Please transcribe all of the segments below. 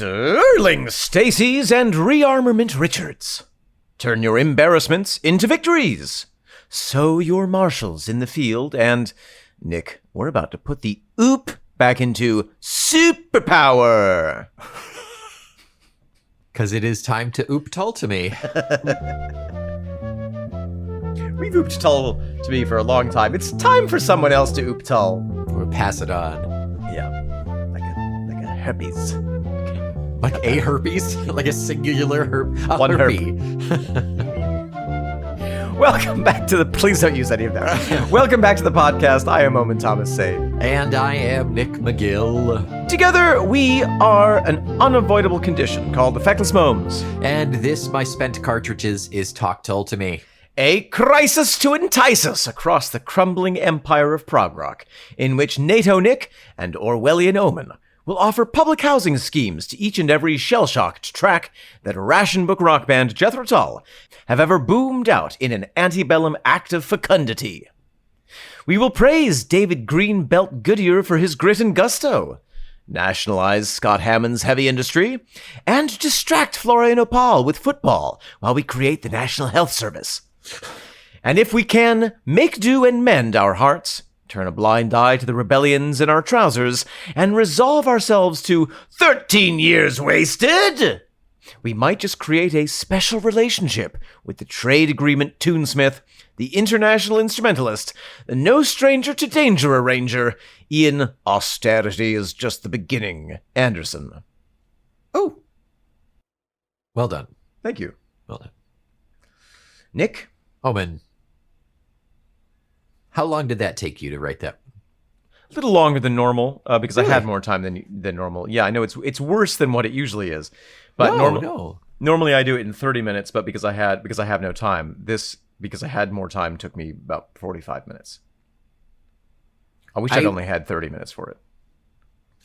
Sterling Stacy's and Rearmament Richards. Turn your embarrassments into victories. Sow your marshals in the field, and, Nick, we're about to put the oop back into superpower. Because it is time to oop Tull to me. We've ooped Tull to me for a long time. It's time for someone else to oop Tull. We'll pass it on. Yeah, like a herpes. Like a herpes? Like a singular One herpy. Welcome back to the... Please don't use any of that. Welcome back to the podcast. I am Omen Thomas Say. And I am Nick McGill. Together, we are an unavoidable condition called the Feckless Momes. And this, my spent cartridges, is Talk Tull to me. A crisis to entice us across the crumbling empire of prog rock, in which NATO Nick and Orwellian Omen will offer public housing schemes to each and every shell-shocked track that ration book rock band Jethro Tull have ever boomed out in an antebellum act of fecundity. We will praise David Greenbelt Goodyear for his grit and gusto, nationalize Scott Hammond's heavy industry, and distract Florian Opal with football while we create the National Health Service. And if we can, make do and mend our hearts, turn a blind eye to the rebellions in our trousers, and resolve ourselves to 13 years wasted, we might just create a special relationship with the trade agreement tunesmith, the international instrumentalist, the no stranger to danger arranger, Ian Austerity is just the beginning, Anderson. Oh. Well done. Thank you. Well done. Nick? Omen. How long did that take you to write that? A little longer than normal, because Really? I had more time than normal. Yeah, I know it's worse than what it usually is. But No. normally I do it in 30 minutes, but because I have no time, because I had more time, took me about 45 minutes. I wish I'd only had 30 minutes for it.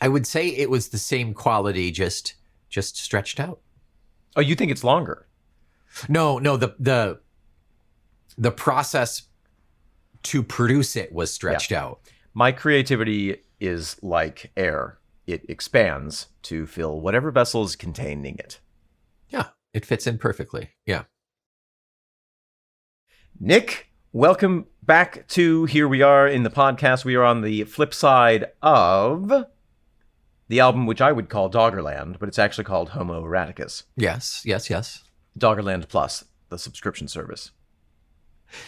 I would say it was the same quality, just stretched out. Oh, you think it's longer? No, the process to produce it was stretched out. My creativity is like air. It expands to fill whatever vessel is containing it. Yeah, it fits in perfectly. Yeah. Nick, welcome back to Here We Are in the podcast. We are on the flip side of the album, which I would call Doggerland, but it's actually called Homo Eroticus. Yes. Doggerland Plus, the subscription service.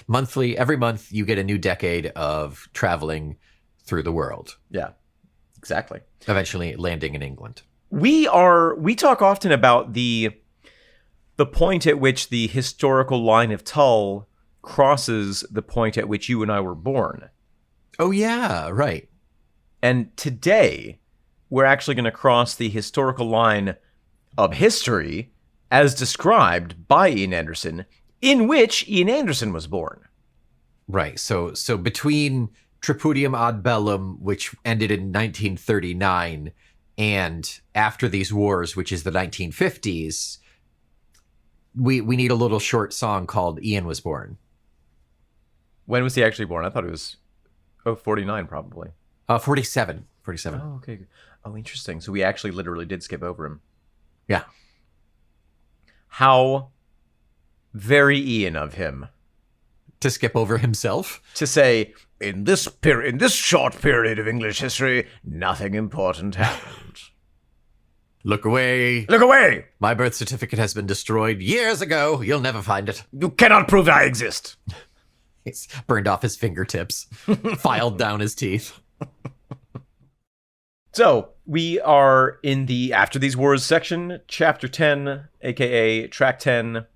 Monthly, every month you get a new decade of traveling through the world. Yeah, exactly. Eventually landing in England. We talk often about the point at which the historical line of Tull crosses the point at which you and I were born. Oh yeah, right. And today, we're actually going to cross the historical line of history as described by Ian Anderson, in which Ian Anderson was born. Right. So between Tripudium ad Bellum, which ended in 1939, and After These Wars, which is the 1950s, we need a little short song called Ian Was Born. When was he actually born? I thought it was 49 probably. 47. Oh, okay. Oh, interesting. So we actually literally did skip over him. Yeah. How very Ian of him To skip over himself? to say, in this short period of English history, nothing important happened. Look away. Look away! My birth certificate has been destroyed years ago. You'll never find it. You cannot prove I exist. He's burned off his fingertips, filed down his teeth. So, we are in the After These Wars section, Chapter 10, aka Track 10,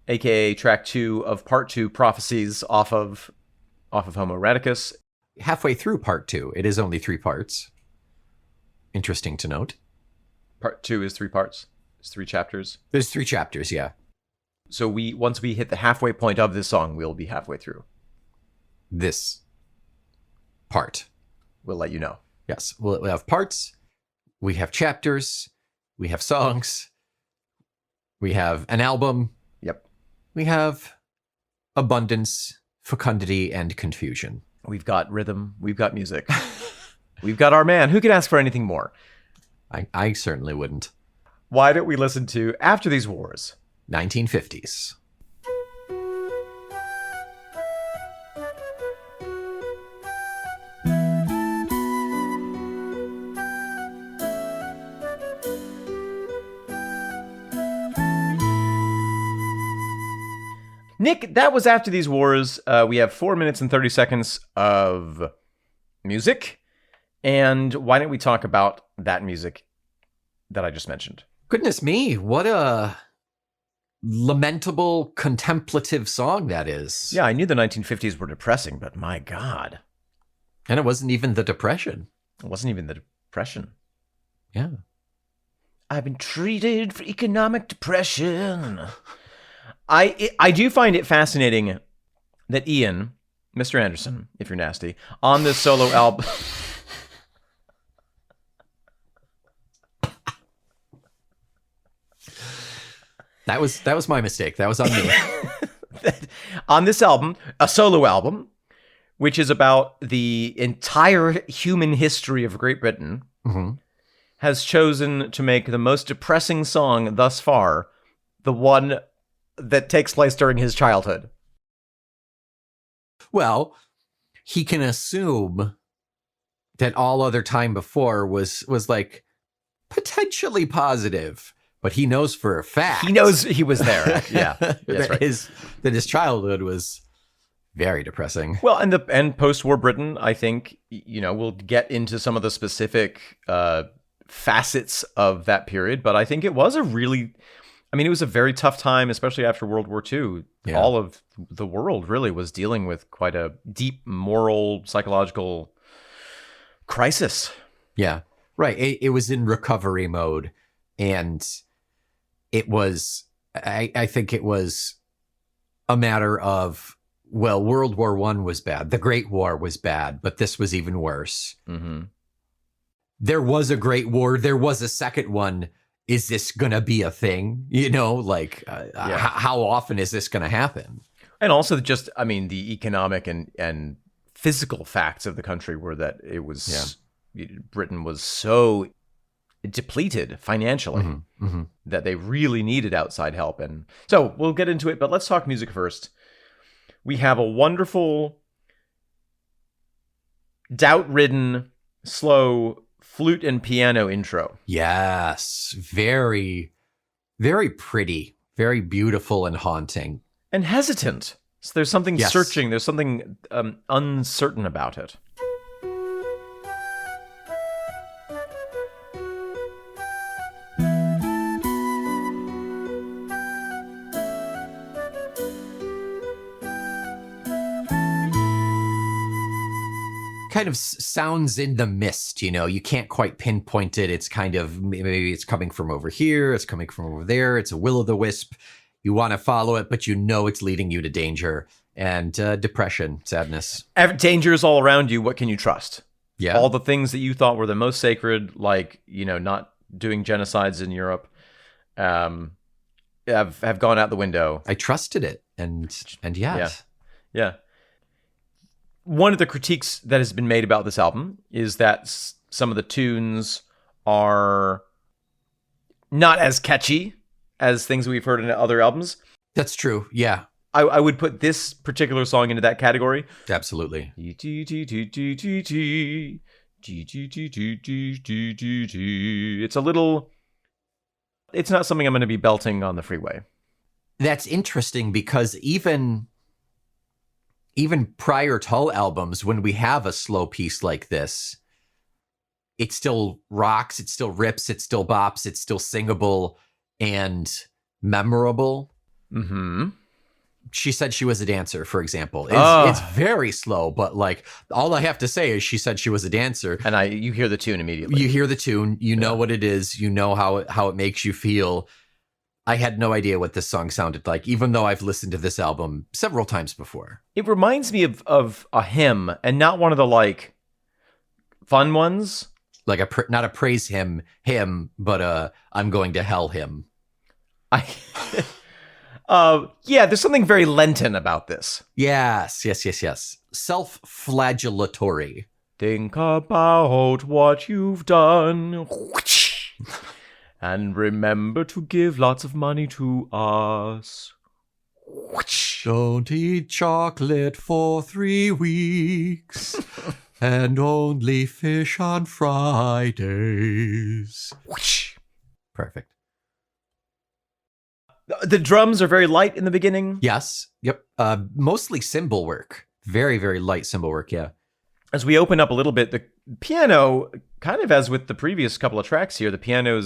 aka Track 2 of Part 2 Prophecies off of Homo Eroticus. Halfway through part 2, it is only 3 parts. Interesting to note. Part 2 is 3 parts. It's 3 chapters. There's 3 chapters, yeah. So once we hit the halfway point of this song, we'll be halfway through. This part. We'll let you know. Yes, we'll have parts, we have chapters, we have songs, we have an album. Yep. We have abundance, fecundity, and confusion. We've got rhythm. We've got music. We've got our man. Who could ask for anything more? I certainly wouldn't. why don't we listen to After These Wars? 1950s. Nick, that was After These Wars. We have 4 minutes and 30 seconds of music. And why don't we talk about that music that I just mentioned? Goodness me, what a lamentable, contemplative song that is. Yeah, I knew the 1950s were depressing, but my God. And it wasn't even the Depression. It wasn't even the Depression. Yeah. I've been treated for economic depression. I do find it fascinating that Ian, Mr. Anderson, if you're nasty, on this solo album... That was my mistake. That was on me. On this album, a solo album, which is about the entire human history of Great Britain, has chosen to make the most depressing song thus far the one that takes place during his childhood. Well, he can assume that all other time before was like potentially positive. But he knows for a fact. He knows he was there. Yeah, that's right. That his childhood was very depressing. Well, and post-war Britain, I think, we'll get into some of the specific facets of that period. But I think it was it was a very tough time, especially after World War II. Yeah. All of the world really was dealing with quite a deep moral, psychological crisis. Yeah, right. It was in recovery mode. And it was, I think it was a matter of, well, World War I was bad. The Great War was bad, but this was even worse. Mm-hmm. There was a Great War. There was a second one. Is this going to be a thing? How often is this going to happen? And also just, the economic and physical facts of the country were that it was, Britain was so depleted financially that they really needed outside help. And so we'll get into it, but let's talk music first. We have a wonderful, doubt-ridden, slow flute and piano intro. Yes, very, very pretty, very beautiful and haunting. And hesitant. So there's something searching, there's something uncertain about it. Kind of sounds in the mist, you can't quite pinpoint it. It's kind of, maybe it's coming from over here, it's coming from over there, it's a will-o'-the-wisp. You want to follow it, but it's leading you to danger and depression, sadness. Danger is all around you. What can you trust? Yeah. All the things that you thought were the most sacred, like, not doing genocides in Europe, have gone out the window. I trusted it, and yes. Yeah. One of the critiques that has been made about this album is that some of the tunes are not as catchy as things we've heard in other albums. That's true, yeah. I would put this particular song into that category. Absolutely. It's not something I'm going to be belting on the freeway. That's interesting because even prior to Tull albums, when we have a slow piece like this, it still rocks, it still rips, it still bops, it's still singable and memorable. Mm-hmm. She Said She Was a Dancer, for example. It's very slow, but all I have to say is She Said She Was a Dancer. And you hear the tune immediately. You hear the tune, you know what it is, you know how it makes you feel. I had no idea what this song sounded like, even though I've listened to this album several times before. It reminds me of a hymn, and not one of the fun ones. Not a praise hymn, but I'm going to hell hymn. There's something very Lenten about this. Yes. Self-flagellatory. Think about what you've done. And remember to give lots of money to us. Don't eat chocolate for 3 weeks. And only fish on Fridays. Perfect. The drums are very light in the beginning. Yes. Yep. Mostly cymbal work. Very, very light cymbal work. Yeah. As we open up a little bit, the piano, kind of as with the previous couple of tracks here, the piano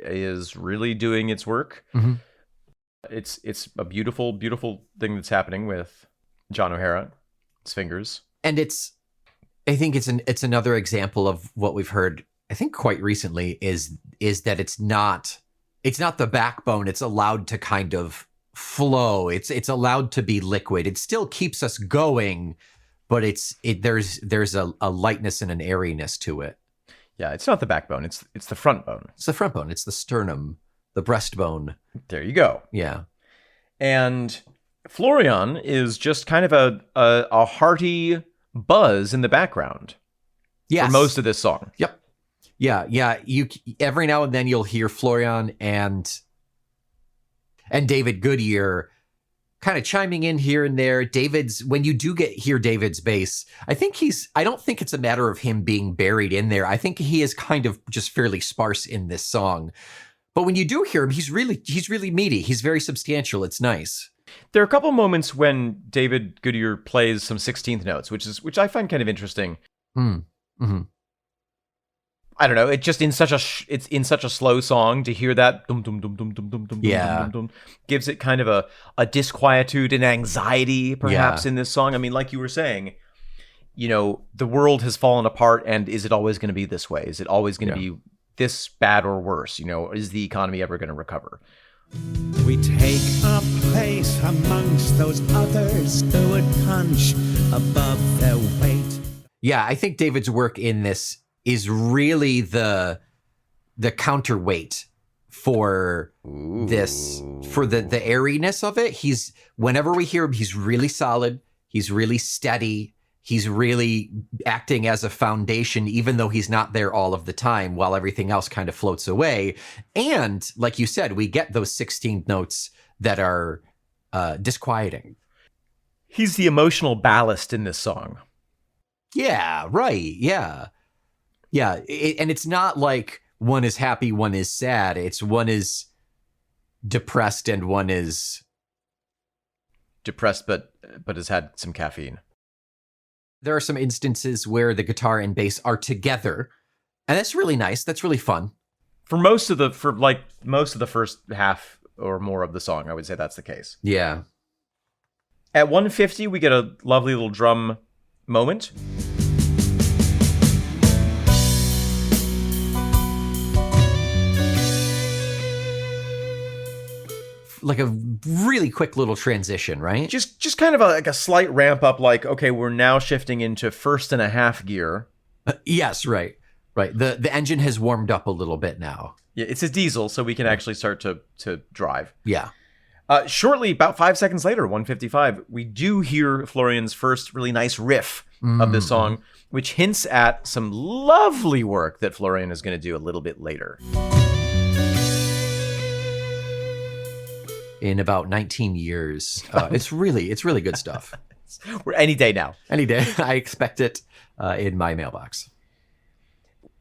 is really doing its work. Mm-hmm. It's a beautiful, beautiful thing that's happening with John O'Hara, his fingers. And I think it's another example of what we've heard, I think quite recently, is that it's not the backbone. It's allowed to kind of flow. It's allowed to be liquid. It still keeps us going, but there's a lightness and an airiness to it. Yeah, it's not the backbone. It's the front bone. It's the front bone. It's the sternum, the breastbone. There you go. Yeah. And Florian is just kind of a hearty buzz in the background. Yes. For most of this song. Yep. Yeah. You every now and then you'll hear Florian and David Goodyear kind of chiming in here and there. When you do hear David's bass, I don't think it's a matter of him being buried in there. I think he is kind of just fairly sparse in this song. But when you do hear him, he's really meaty. He's very substantial. It's nice. There are a couple moments when David Goodyear plays some 16th notes, which I find kind of interesting. Mm-hmm. I don't know. It's just in such a slow song to hear that dum dum dum dum dum dum dum dum dum gives it kind of a disquietude and anxiety perhaps in this song. I mean, like you were saying, the world has fallen apart, and is it always going to be this way? Is it always going to be this bad or worse? Is the economy ever going to recover? We take our place amongst those others who would punch above their weight. Yeah, I think David's work in this is really the counterweight for this, for the airiness of it. Whenever we hear him, he's really solid. He's really steady. He's really acting as a foundation, even though he's not there all of the time, while everything else kind of floats away. And like you said, we get those 16 notes that are disquieting. He's the emotional ballast in this song. Yeah, right. Yeah. Yeah. And it's not like one is happy, one is sad. It's one is depressed and one is depressed, but has had some caffeine. There are some instances where the guitar and bass are together, and that's really nice. That's really fun. For most of the first half or more of the song, I would say that's the case. Yeah. At 150, we get a lovely little drum moment. Like a really quick little transition, right? Just kind of like a slight ramp up, like, okay, we're now shifting into 1.5 gear. Yes, right. The engine has warmed up a little bit now. Yeah, it's a diesel, so we can actually start to drive. Yeah. Shortly, about 5 seconds later, 155, we do hear Florian's first really nice riff of the song, which hints at some lovely work that Florian is going to do a little bit later. In about 19 years. It's really good stuff. We're any day now. Any day. I expect it in my mailbox.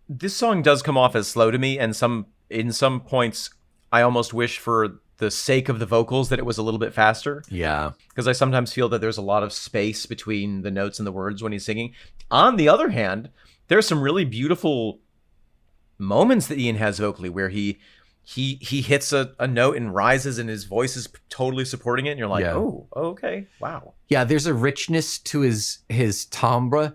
This song does come off as slow to me, and in some points, I almost wish for the sake of the vocals that it was a little bit faster. Yeah. Because I sometimes feel that there's a lot of space between the notes and the words when he's singing. On the other hand, there's some really beautiful moments that Ian has vocally where he hits a note and rises, and his voice is totally supporting it, and you're like, oh, okay, wow. Yeah, there's a richness to his timbre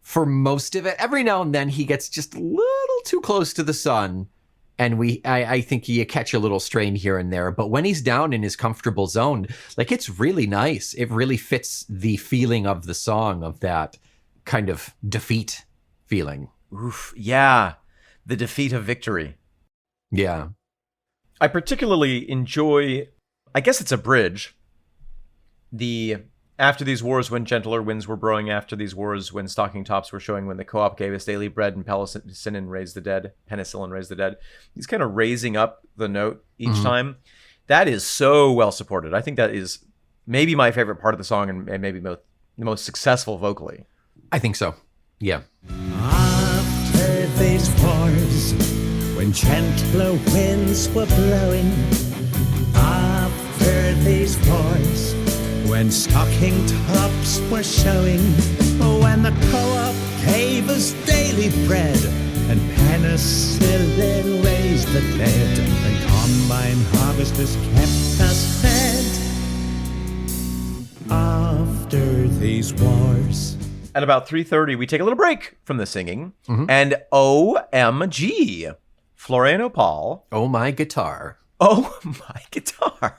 for most of it. Every now and then he gets just a little too close to the sun, and I think you catch a little strain here and there. But when he's down in his comfortable zone, like, it's really nice. It really fits the feeling of the song, of that kind of defeat feeling. Oof, yeah, the defeat of victory. Yeah. I particularly enjoy, I guess it's a bridge, the After these wars, when gentler winds were blowing, after these wars, when stocking tops were showing, when the co-op gave us daily bread and penicillin raised the dead. He's kind of raising up the note each time. That is so well supported. I think that is maybe my favorite part of the song, and maybe the most successful vocally. I think so. Yeah. After these wars, when gentler winds were blowing, after these wars, when stocking tops were showing, when the co-op gave us daily bread, and penicillin raised the dead, and combine harvesters kept us fed. After these wars. At about 3:30, we take a little break from the singing, and OMG, Florian Opal. Oh, my guitar. Oh my guitar.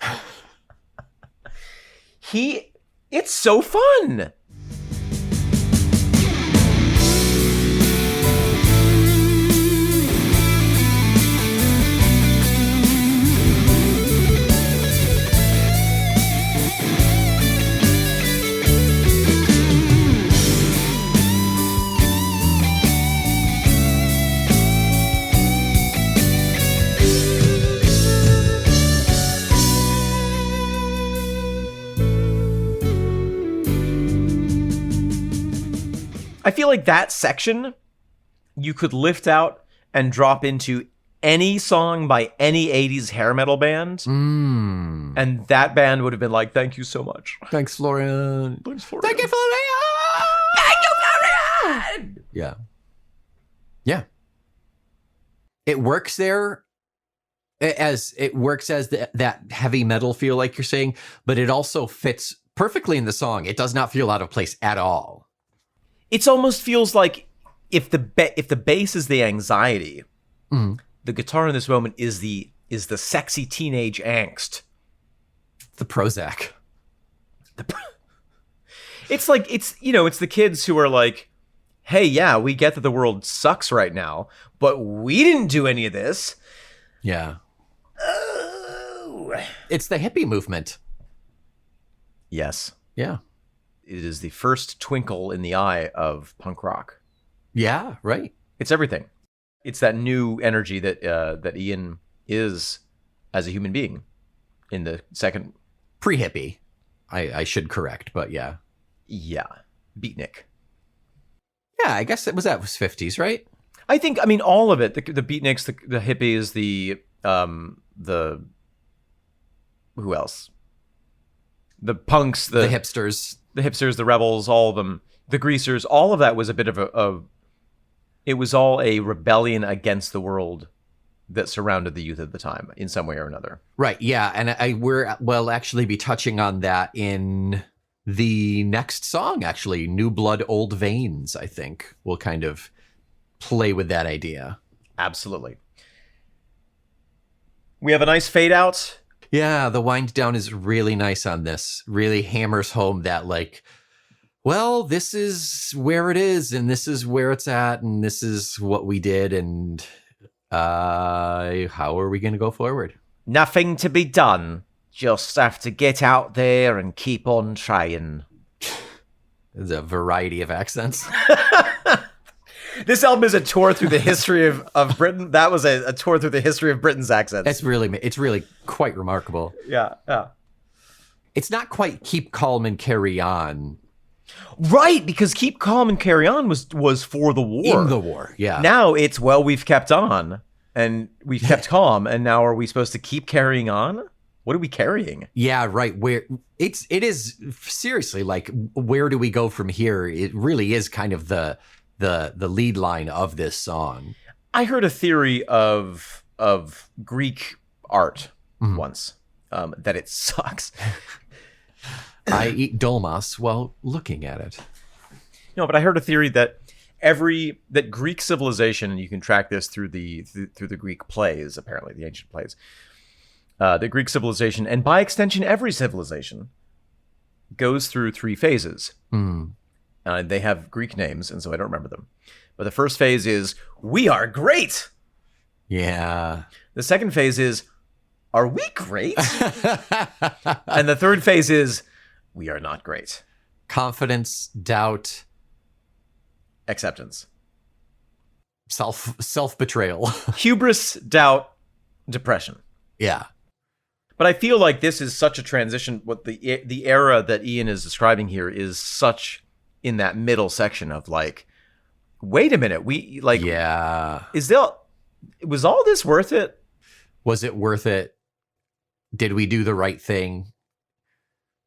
It's so fun. I feel like that section you could lift out and drop into any song by any 80s hair metal band. And that band would have been like, thank you so much. Thanks, Florian. Thanks, Florian. Thank you, Florian. Thank you, Florian. Yeah. Yeah. It works there as that heavy metal feel, like you're saying, but it also fits perfectly in the song. It does not feel out of place at all. It almost feels like if the bass is the anxiety, the guitar in this moment is the sexy teenage angst. The Prozac. It's like it's the kids who are like, hey, yeah, we get that the world sucks right now, but we didn't do any of this. Yeah. Oh. It's the hippie movement. Yes. Yeah. It is the first twinkle in the eye of punk rock. Yeah, right. It's everything. It's that new energy that Ian is as a human being in the second. Pre-hippie. I should correct, but yeah. Yeah. Beatnik. Yeah, I guess it was 50s, right? I think, all of it. The beatniks, the hippies, the who else? The punks, The hipsters. The hipsters, the rebels, all of them, the greasers, all of that was a bit of it was all a rebellion against the world that surrounded the youth at the time in some way or another. Right, yeah, and we'll actually be touching on that in the next song, actually. New Blood, Old Veins, I think, will kind of play with that idea. Absolutely. We have a nice fade out. Yeah, the wind down is really nice on this. Really hammers home that, like, well, this is where it is, and this is where it's at, and this is what we did, and how are we going to go forward? Nothing to be done. Just have to get out there and keep on trying. There's a variety of accents. This album is a tour through the history of Britain. That was a tour through the history of Britain's accents. It's really quite remarkable. Yeah. It's not quite Keep Calm and Carry On. Right, because Keep Calm and Carry On was for the war. In the war, yeah. Now it's, well, we've kept on, and we've kept calm, and now are we supposed to keep carrying on? What are we carrying? Yeah, right. It is seriously like, where do we go from here? It really is kind of the lead line of this song. I heard a theory of Greek art once, that it sucks. I eat dolmas while looking at it. No, but I heard a theory that that Greek civilization, and you can track this through the Greek plays, apparently the ancient plays, the Greek civilization, and by extension every civilization, goes through 3 phases. They have Greek names, and so I don't remember them. But the first phase is, we are great. Yeah. The second phase is, are we great? And the third phase is, we are not great. confidence, doubt, Acceptance. self betrayal. Hubris, doubt, depression. Yeah. But I feel like this is such a transition. What the era that Ian is describing here is such in that middle section of like, wait a minute, we like, Yeah. Was all this worth it? Was it worth it? Did we do the right thing?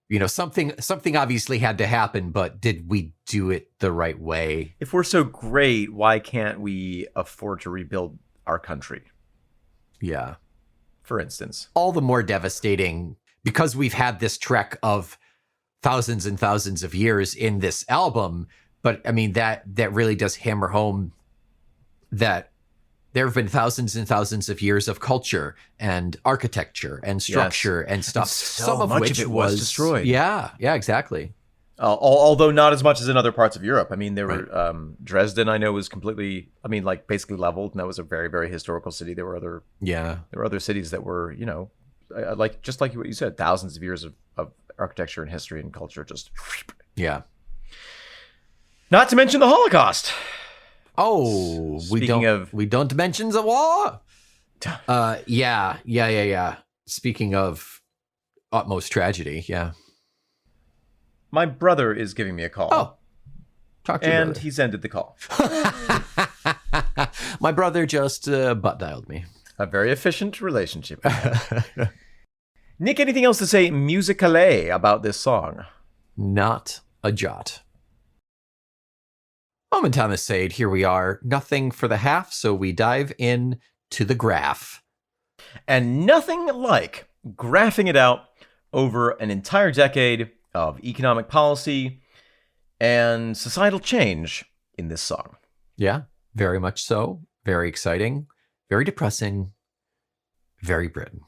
You know, something obviously had to happen, but did we do it the right way? If we're so great, why can't we afford to rebuild our country? Yeah. For instance. All the more devastating because we've had this trek of thousands and thousands of years in this album. But I mean, that really does hammer home that there have been thousands and thousands of years of culture and architecture and structure and stuff. And so some of much which of it was destroyed. Yeah, exactly. Although not as much as in other parts of Europe. I mean, there were Dresden. I know was completely. I mean, like basically leveled, and that was a very, very historical city. There were other cities that were, you know, like just like what you said, thousands of years of architecture and history and culture. Just Yeah. not to mention the Holocaust. Oh, Speaking we don't mention the war. Yeah. Speaking of utmost tragedy, yeah. My brother is giving me a call. Oh, talk to your and brother. he's ended the call. My brother just butt dialed me. A very efficient relationship. Nick, anything else to say musically about this song? Not a jot. Moment Thomas Sade, here we are. Nothing for the half, so we dive in to the graph. And nothing like graphing it out over an entire decade of economic policy and societal change in this song. Yeah, very much so. Very exciting. Very depressing. Very Britain.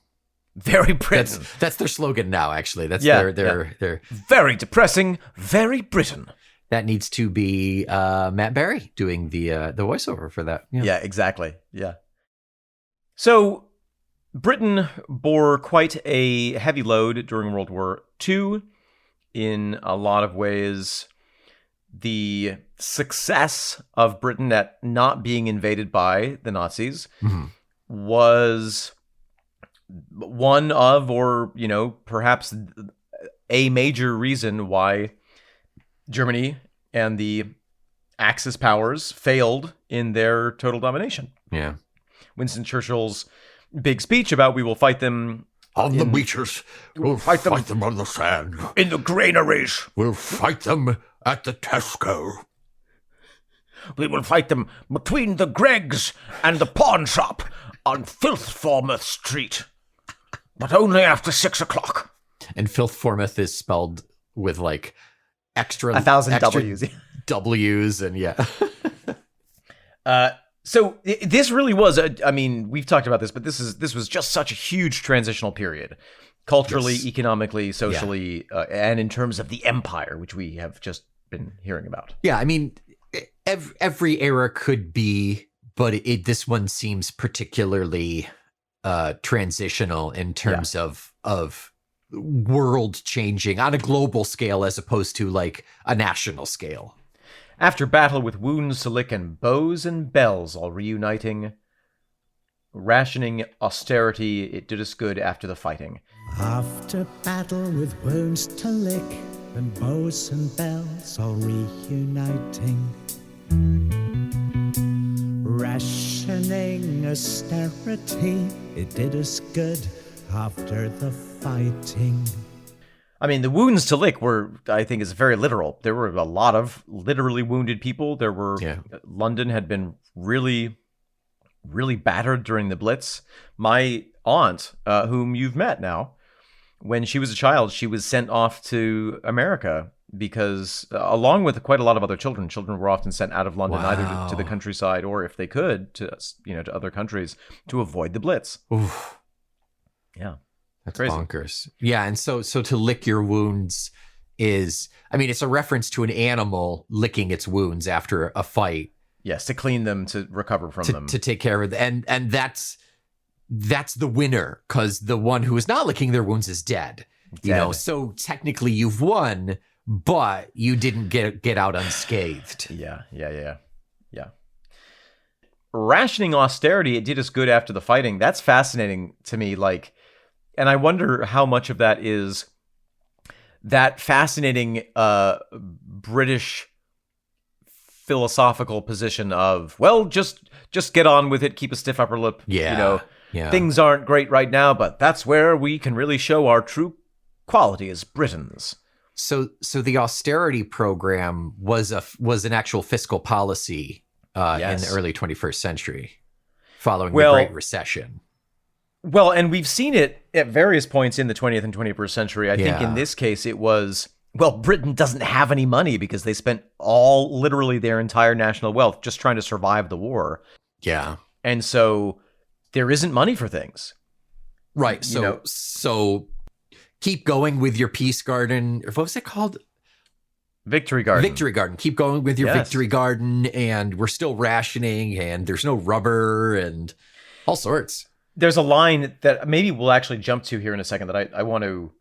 Very Britain. That's their slogan now, actually. That's Yeah, their Very depressing, very Britain. That needs to be Matt Berry doing the voiceover for that. Yeah, exactly. Yeah. So Britain bore quite a heavy load during World War II. In a lot of ways, the success of Britain at not being invaded by the Nazis was one of, or, you know, perhaps a major reason why Germany and the Axis powers failed in their total domination. Yeah. Winston Churchill's big speech about we will fight them On the beaches, we'll fight them on the sand. in the granaries. We'll fight them at the Tesco. We will fight them between the Greggs and the pawn shop on Filthformouth Street, but only after 6 o'clock. And Filthformouth is spelled with like extra 1,000 W's. W's and yeah. So this really was I mean, we've talked about this, but this was just such a huge transitional period, culturally, Yes. economically, socially, and in terms of the empire, which we have just been hearing about. Yeah, I mean, every era could be, but this one seems particularly transitional in terms of world changing on a global scale as opposed to like a national scale. After battle with wounds to lick and bows and bells all reuniting, rationing austerity, it did us good after the fighting. After battle with wounds to lick and bows and bells all reuniting, rationing austerity, it did us good after the fighting. I mean, the wounds to lick were, I think, is very literal. There were a lot of literally wounded people. There were, London had been really, really battered during the Blitz. My aunt, whom you've met now, when she was a child, she was sent off to America because, along with quite a lot of other children were often sent out of London, either to the countryside or, if they could, to other countries to avoid the Blitz. Oof. Yeah. That's Crazy. bonkers. Yeah, and so to lick your wounds is, I mean, it's a reference to an animal licking its wounds after a fight. Yes, to clean them, to recover from them. To take care of them. And that's the winner, because the one who is not licking their wounds is dead. You know, so technically you've won, but you didn't get out unscathed. Yeah. Rationing austerity, it did us good after the fighting. That's fascinating to me. Like, and I wonder how much of that is that fascinating British philosophical position of, well, just get on with it, keep a stiff upper lip. Yeah. Things aren't great right now, but that's where we can really show our true quality as Britons. So the austerity program was an actual fiscal policy in the early 21st century, following the Great Recession. Well, and we've seen it at various points in the 20th and 21st century. I think in this case it was, well, Britain doesn't have any money because they spent literally their entire national wealth just trying to survive the war. Yeah. And so there isn't money for things. Right. So keep going with your peace garden. What was it called? Victory Garden. Victory Garden. Keep going with your Victory Garden, and we're still rationing, and there's no rubber and all sorts. There's a line that maybe we'll actually jump to here in a second that I want to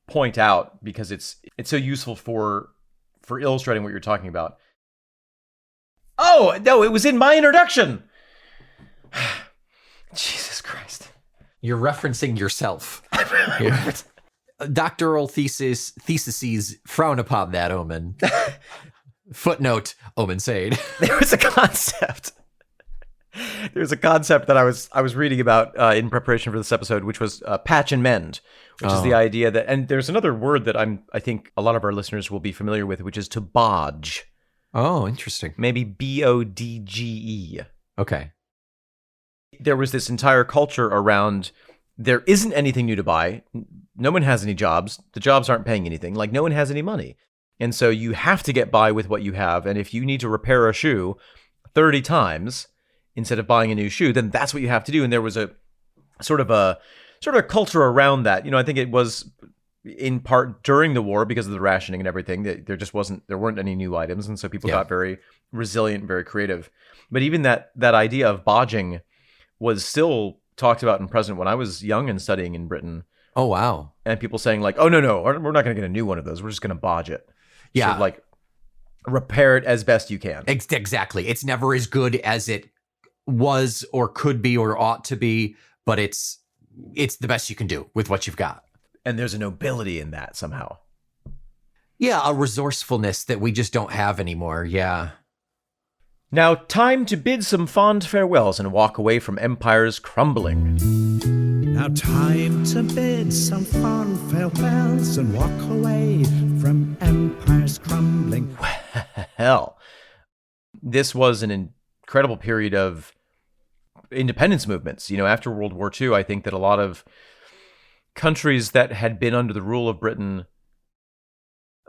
point out because it's so useful for illustrating what you're talking about. Oh, no, it was in my introduction. Jesus Christ. You're referencing yourself. Doctoral theses frown upon that, Omen. Footnote, Omen Sade. There was a concept that I was reading about in preparation for this episode, which was patch and mend, which is the idea that, and there's another word that I think a lot of our listeners will be familiar with, which is to bodge. Oh, interesting. Maybe BODGE. Okay. There was this entire culture around there isn't anything new to buy. No one has any jobs. The jobs aren't paying anything. Like, no one has any money. And so you have to get by with what you have. And if you need to repair a shoe 30 times instead of buying a new shoe, then that's what you have to do. And there was a sort of a culture around that. I think it was in part during the war because of the rationing and everything. There weren't any new items. And so people got very resilient, very creative. But even that idea of bodging was still talked about and present when I was young and studying in Britain. Oh, wow. And people saying like, oh, no, we're not going to get a new one of those. We're just going to bodge it. Yeah. So, like, repair it as best you can. Exactly. It's never as good as it was or could be or ought to be, but it's the best you can do with what you've got. And there's a nobility in that somehow. Yeah, a resourcefulness that we just don't have anymore. Yeah. Now, time to bid some fond farewells and walk away from empires crumbling. Now time to bid some fond farewells and walk away from empires crumbling. Hell, this was an incredible period of independence movements. After World War II, I think that a lot of countries that had been under the rule of Britain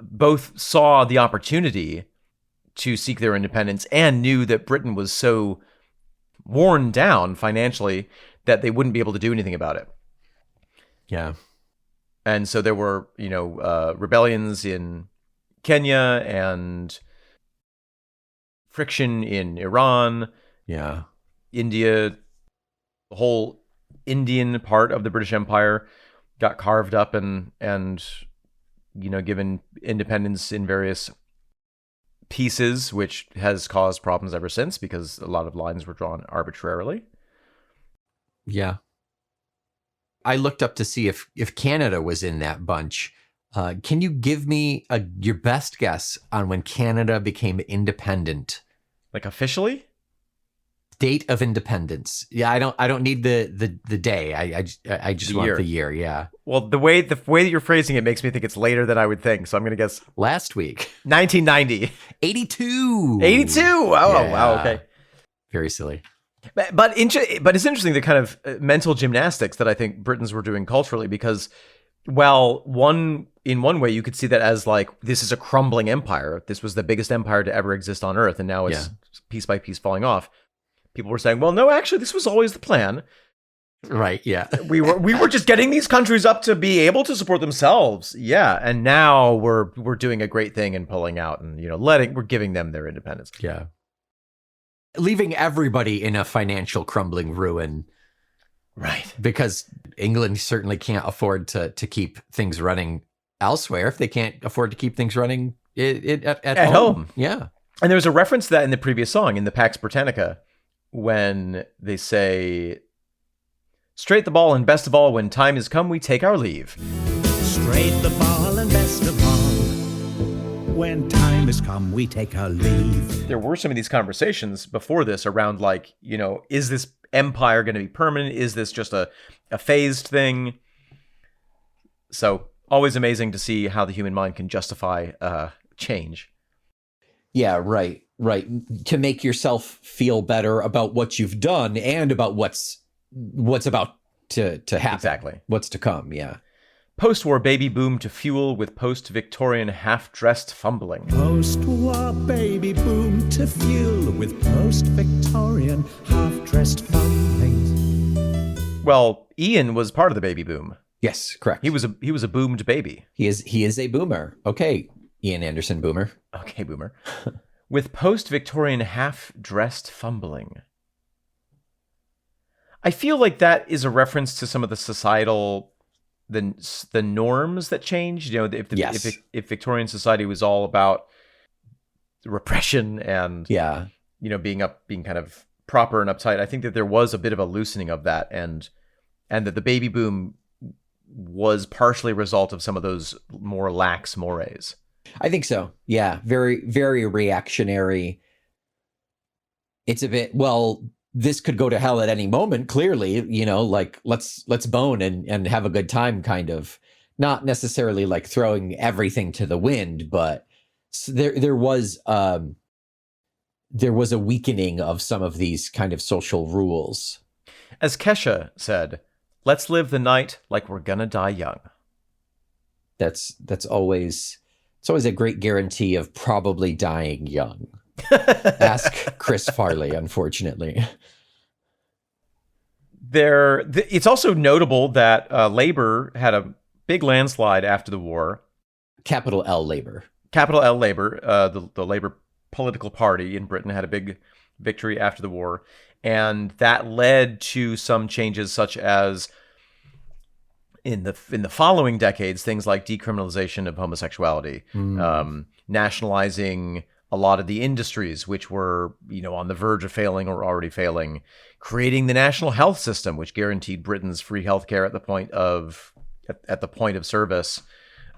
both saw the opportunity to seek their independence and knew that Britain was so worn down financially that they wouldn't be able to do anything about it. Yeah. And so there were, rebellions in Kenya and friction in Iran. Yeah. India, the whole Indian part of the British Empire got carved up and given independence in various pieces, which has caused problems ever since because a lot of lines were drawn arbitrarily. Yeah. I looked up to see if Canada was in that bunch. Can you give me your best guess on when Canada became independent? Like officially? Date of independence. Yeah, I don't need the day. I just want the year. Yeah. Well, the way that you're phrasing it makes me think it's later than I would think. So I'm gonna guess last week. 1990. 82. 82. Oh, yeah. Wow. Okay. Very silly. But it's interesting the kind of mental gymnastics that I think Britons were doing culturally, because while in one way you could see that as like, this is a crumbling empire. This was the biggest empire to ever exist on Earth, and now it's piece by piece falling off. People were saying, well, no, actually, this was always the plan. Right, yeah. we were just getting these countries up to be able to support themselves. Yeah, and now we're doing a great thing and pulling out and, we're giving them their independence. Yeah. Leaving everybody in a financial crumbling ruin. Right. Because England certainly can't afford to keep things running elsewhere if they can't afford to keep things running at home. Yeah. And there's a reference to that in the previous song, in the Pax Britannica, when they say, straight the ball and best of all, when time has come, we take our leave. Straight the ball and best of all, when time has come, we take our leave. There were some of these conversations before this around, like, you know, is this empire going to be permanent? Is this just a phased thing? So always amazing to see how the human mind can justify change. Yeah, right. To make yourself feel better about what you've done and about what's about to happen. Exactly. What's to come, yeah. Post-war baby boom to fuel with post-Victorian half-dressed fumbling. Post-war baby boom to fuel with post-Victorian half-dressed fumbling. Well, Ian was part of the baby boom. Yes, correct. He was a boomed baby. He is a boomer. Okay, Ian Anderson boomer. Okay, boomer. With post-Victorian half-dressed fumbling. I feel like that is a reference to some of the societal, the norms that changed. You know, if Victorian society was all about repression and yeah, you know, being kind of proper and uptight, I think that there was a bit of a loosening of that, and that the baby boom was partially a result of some of those more lax mores. I think so. Yeah, very, very reactionary. It's a bit, well, this could go to hell at any moment, clearly, you know, like let's bone and have a good time, kind of. Not necessarily like throwing everything to the wind, but there was a weakening of some of these kind of social rules. As Kesha said, let's live the night like we're gonna die young. That's always, it's always a great guarantee of probably dying young. Ask Chris Farley, unfortunately. It's also notable that Labour had a big landslide after the war. Capital L Labour. Capital L Labour, the Labour political party in Britain, had a big victory after the war. And that led to some changes, such as in the following decades, things like decriminalization of homosexuality, nationalizing a lot of the industries which were, you know, on the verge of failing or already failing, creating the national health system, which guaranteed Britain's free healthcare at the point of service.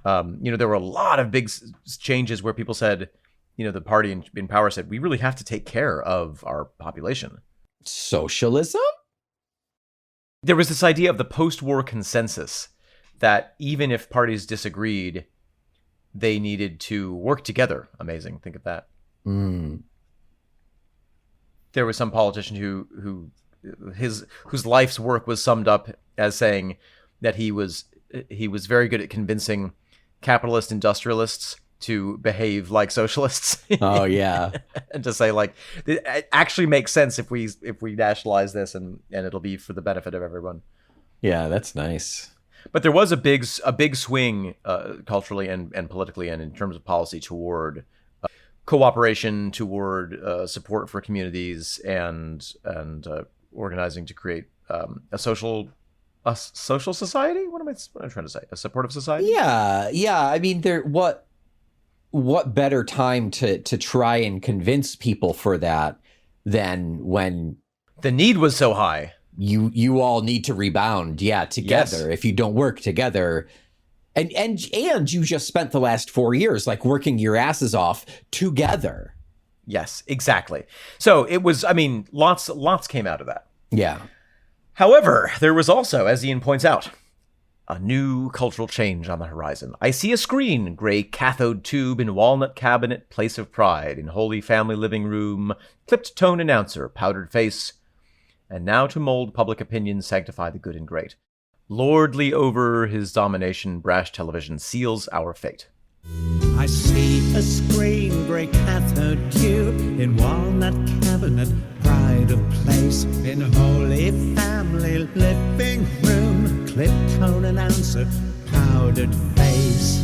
You know, there were a lot of big changes where people said, you know, the party in power said, we really have to take care of our population. Socialism? There was this idea of the post-war consensus that even if parties disagreed, they needed to work together. Amazing. Think of that. There was some politician whose life's work was summed up as saying that he was very good at convincing capitalist industrialists to behave like socialists. Oh yeah. And to say, like, it actually makes sense if we nationalize this and it'll be for the benefit of everyone. Yeah, that's nice. But there was a big swing culturally and politically and in terms of policy toward cooperation, toward support for communities and organizing to create a social society. What am I trying to say? A supportive society? Yeah. I mean, what better time to try and convince people for that than when the need was so high. You all need to rebound, together. Yes. If you don't work together, and you just spent the last 4 years like working your asses off together. Yes, exactly. So it was, I mean, lots came out of that. Yeah. However, there was also, as Ian points out, a new cultural change on the horizon. I see a screen, gray cathode tube in walnut cabinet, place of pride, in holy family living room, clipped tone announcer, powdered face, and now to mold public opinion, sanctify the good and great. Lordly over his domination, brash television seals our fate. I see a screen, grey cathode tube, in walnut cabinet, pride of place, in holy family living room, clipped tone announcer, powdered face.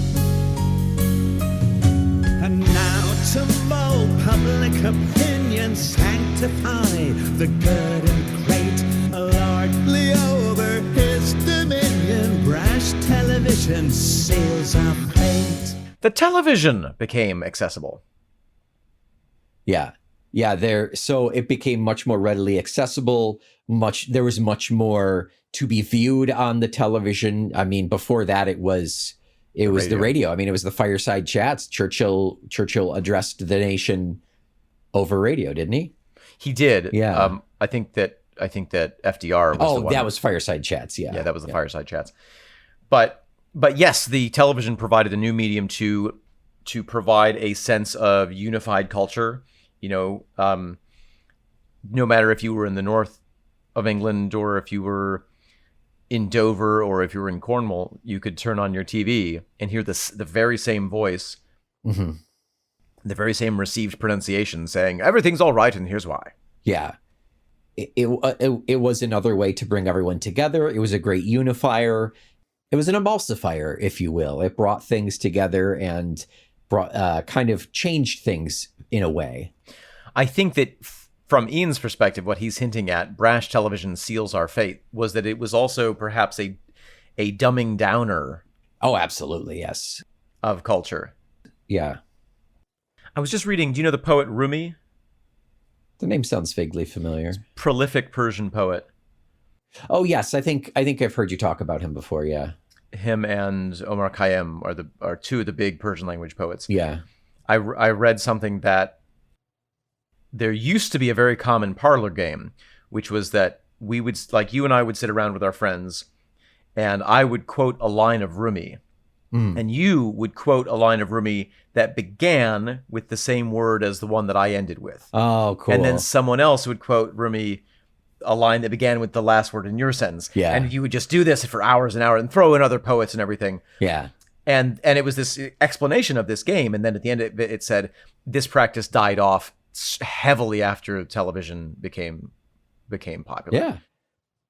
And now to mold public opinion, sanctify the good and great, lordly over his dominion, brash television and seals our fate. The television became accessible. Yeah. So it became much more readily accessible. There was much more to be viewed on the television. I mean, before that, it was the radio. I mean, it was the fireside chats. Churchill addressed the nation over radio, didn't he? He did. Yeah. I think that FDR was the one. That was fireside chats. Yeah. Yeah, that was the fireside chats. But yes, the television provided a new medium to provide a sense of unified culture. No matter if you were in the north of England or if you were in Dover or if you were in Cornwall, you could turn on your TV and hear the very same voice, Mm-hmm. the very same received pronunciation saying, everything's all right and here's why. Yeah. It was another way to bring everyone together. It was a great unifier. It was an emulsifier, if you will. It brought things together and brought kind of changed things in a way. I think that from Ian's perspective, what he's hinting at, brash television seals our fate, was that it was also perhaps a dumbing downer. Oh, absolutely, yes. Of culture. Yeah. I was just reading, do you know the poet Rumi? The name sounds vaguely familiar. Prolific Persian poet. Oh, yes. I think I've heard you talk about him before, yeah. Him and Omar Khayyam are two of the big Persian language poets. Yeah. I read something that there used to be a very common parlor game, which was that we would, like you and I would sit around with our friends, and I would quote a line of Rumi, and you would quote a line of Rumi that began with the same word as the one that I ended with. Oh, cool. And then someone else would quote Rumi a line that began with the last word in your sentence. Yeah. And you would just do this for hours and hours and throw in other poets and everything. Yeah. And it was this explanation of this game. And then at the end of it, it said, this practice died off heavily after television became popular. Yeah.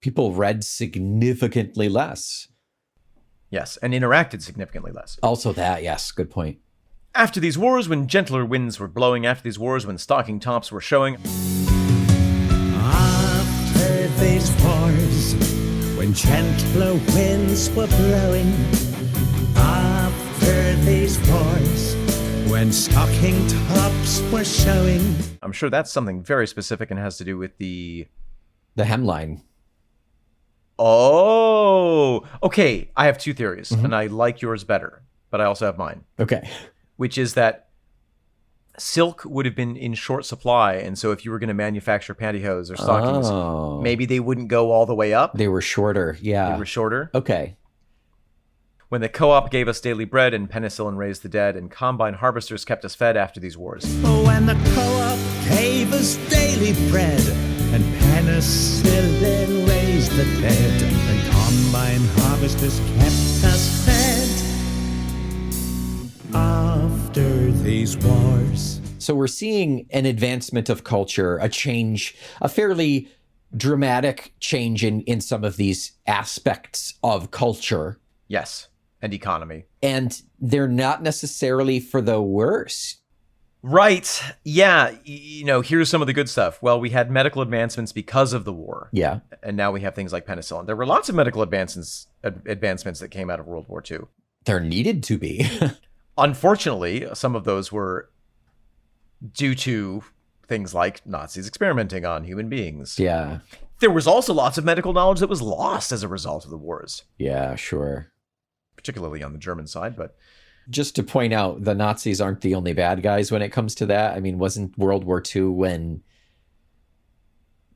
People read significantly less. Yes, and interacted significantly less. Also that, yes, good point. After these wars, when gentler winds were blowing, after these wars, when stocking tops were showing. After these wars, when gentler winds were blowing. After these wars, when stocking tops were showing. I'm sure that's something very specific and has to do with the hemline. Oh, okay. I have two theories, and I like yours better, but I also have mine. Okay. Which is that silk would have been in short supply, and so if you were going to manufacture pantyhose or stockings, maybe they wouldn't go all the way up. They were shorter, yeah. They were shorter. Okay. When the co-op gave us daily bread and penicillin raised the dead and combine harvesters kept us fed after these wars. When the co-op gave us daily bread and penicillin raised the dead and combine harvesters kept us fed after these wars. So we're seeing an advancement of culture, a change, a fairly dramatic change in some of these aspects of culture. Yes, and economy. And they're not necessarily for the worse. Right. Yeah. Here's some of the good stuff. Well, we had medical advancements because of the war. Yeah. And now we have things like penicillin. There were lots of medical advancements that came out of World War II. There needed to be. Unfortunately, some of those were due to things like Nazis experimenting on human beings. Yeah. There was also lots of medical knowledge that was lost as a result of the wars. Yeah, sure. Particularly on the German side, but... Just to point out, the Nazis aren't the only bad guys when it comes to that. I mean, wasn't World War II when